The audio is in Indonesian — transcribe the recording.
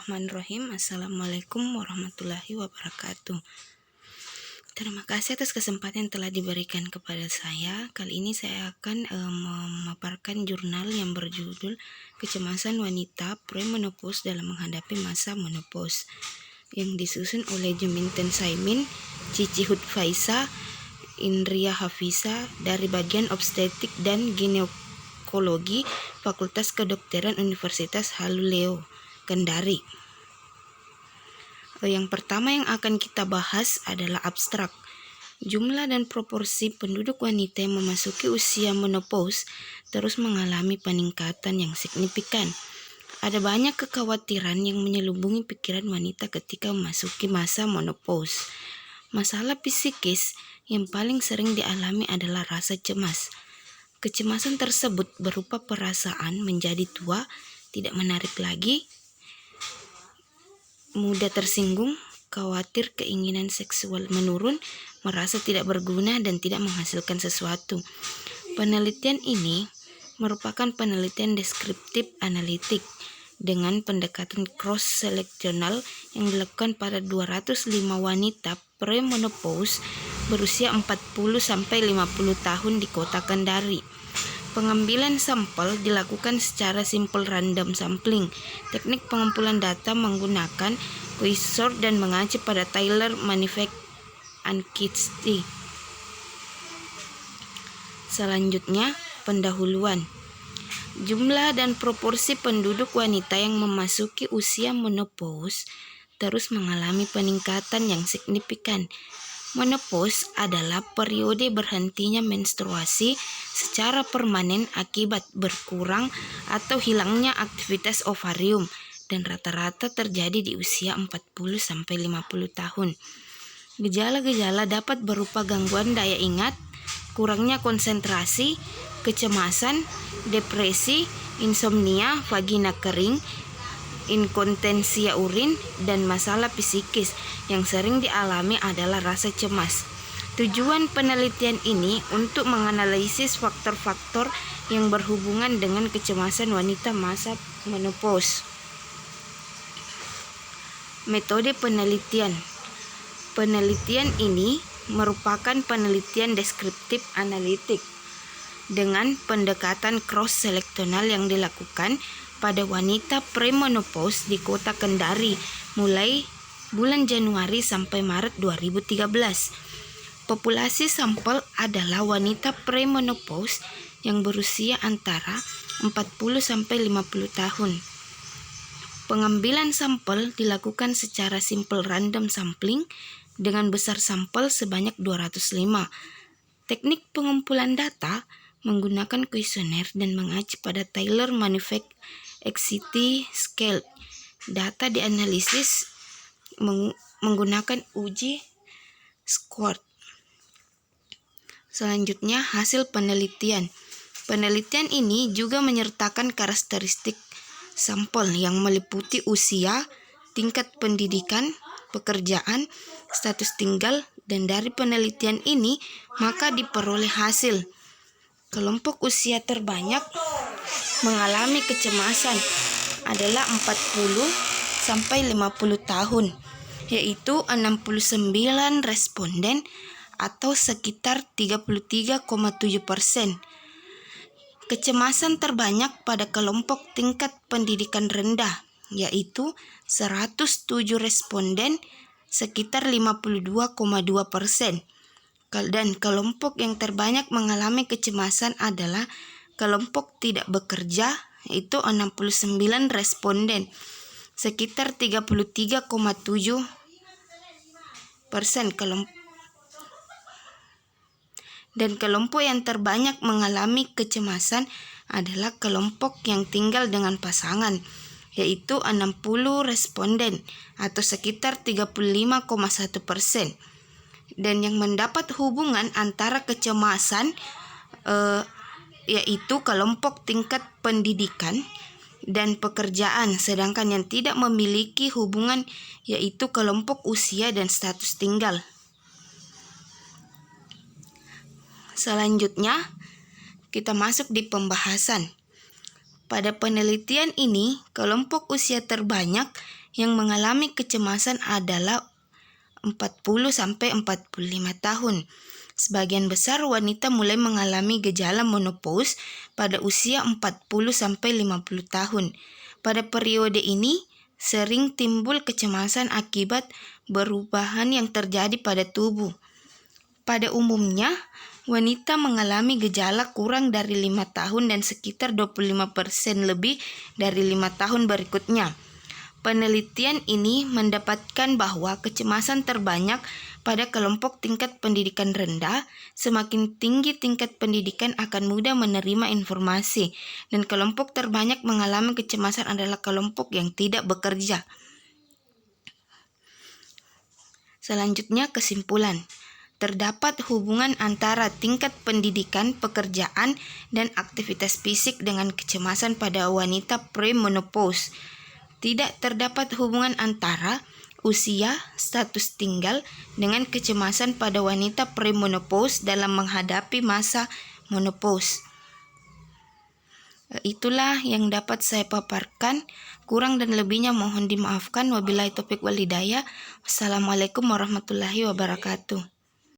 Bismillahirrahmanirrahim. Assalamualaikum warahmatullahi wabarakatuh. Terima kasih atas kesempatan yang telah diberikan kepada saya. Kali ini saya akan memaparkan jurnal yang berjudul Kecemasan Wanita Premenopause dalam Menghadapi Masa Menopause yang disusun oleh Juminten Saimin, Cici Hudfaisa, Indria Hafisa dari bagian obstetrik dan ginekologi Fakultas Kedokteran Universitas Haluleo, Kendari. Yang pertama yang akan kita bahas adalah abstrak. Jumlah dan proporsi penduduk wanita yang memasuki usia menopause terus mengalami peningkatan yang signifikan. Ada banyak kekhawatiran yang menyelubungi pikiran wanita ketika memasuki masa menopause. Masalah psikis yang paling sering dialami adalah rasa cemas. Kecemasan tersebut berupa perasaan menjadi tua, tidak menarik lagi, mudah tersinggung, khawatir keinginan seksual menurun, merasa tidak berguna dan tidak menghasilkan sesuatu. Penelitian ini merupakan penelitian deskriptif analitik dengan pendekatan cross-seleksional yang dilakukan pada 205 wanita premenopause berusia 40-50 tahun di kota Kendari. Pengambilan sampel dilakukan secara simple random sampling. Teknik pengumpulan data menggunakan quicksort dan mengacu pada Taylor Manifest and Kinsey. Selanjutnya, pendahuluan. Jumlah dan proporsi penduduk wanita yang memasuki usia menopause terus mengalami peningkatan yang signifikan. Menopause adalah periode berhentinya menstruasi secara permanen akibat berkurang atau hilangnya aktivitas ovarium dan rata-rata terjadi di usia 40-50 tahun. Gejala-gejala dapat berupa gangguan daya ingat, kurangnya konsentrasi, kecemasan, depresi, insomnia, vagina kering, inkontinensia urin, dan masalah psikis yang sering dialami adalah rasa cemas. Tujuan penelitian ini untuk menganalisis faktor-faktor yang berhubungan dengan kecemasan wanita masa menopause. Metode penelitian. Penelitian ini merupakan penelitian deskriptif analitik dengan pendekatan cross-seleksional yang dilakukan pada wanita premenopause di kota Kendari mulai bulan Januari sampai Maret 2013. Populasi sampel adalah wanita premenopause yang berusia antara 40-50 tahun. Pengambilan sampel dilakukan secara simple random sampling dengan besar sampel sebanyak 205. Teknik pengumpulan data menggunakan kuesioner dan mengacu pada Taylor Manifest Anxiety Scale. Data dianalisis menggunakan uji Squad. Selanjutnya, hasil penelitian. Penelitian ini juga menyertakan karakteristik sampel yang meliputi usia, tingkat pendidikan, pekerjaan, status tinggal, dan dari penelitian ini maka diperoleh hasil. Kelompok usia terbanyak mengalami kecemasan adalah 40-50 tahun, yaitu 69 responden atau sekitar 33,7%. Kecemasan terbanyak pada kelompok tingkat pendidikan rendah, yaitu 107 responden sekitar 52,2%. Dan kelompok yang terbanyak mengalami kecemasan adalah kelompok tidak bekerja, yaitu 69 responden sekitar 33,7%. Dan kelompok yang terbanyak mengalami kecemasan adalah kelompok yang tinggal dengan pasangan, yaitu 60 responden atau sekitar 35,1%. Dan yang mendapat hubungan antara kecemasan yaitu kelompok tingkat pendidikan dan pekerjaan, sedangkan yang tidak memiliki hubungan yaitu kelompok usia dan status tinggal. Selanjutnya, kita masuk di pembahasan. Pada penelitian ini, kelompok usia terbanyak yang mengalami kecemasan adalah 40-45 tahun. Sebagian besar wanita mulai mengalami gejala menopause pada usia 40-50 tahun. Pada periode ini, sering timbul kecemasan akibat perubahan yang terjadi pada tubuh. Pada umumnya, wanita mengalami gejala kurang dari 5 tahun dan sekitar 25% lebih dari 5 tahun berikutnya. Penelitian ini mendapatkan bahwa kecemasan terbanyak pada kelompok tingkat pendidikan rendah. Semakin tinggi tingkat pendidikan akan mudah menerima informasi, dan kelompok terbanyak mengalami kecemasan adalah kelompok yang tidak bekerja. Selanjutnya, kesimpulan. Terdapat hubungan antara tingkat pendidikan, pekerjaan, dan aktivitas fisik dengan kecemasan pada wanita premenopause. Tidak terdapat hubungan antara usia, status tinggal, dengan kecemasan pada wanita premenopause dalam menghadapi masa menopause. Itulah yang dapat saya paparkan. Kurang dan lebihnya mohon dimaafkan. Wabillahi taufiq wal hidayah. Wassalamualaikum warahmatullahi wabarakatuh.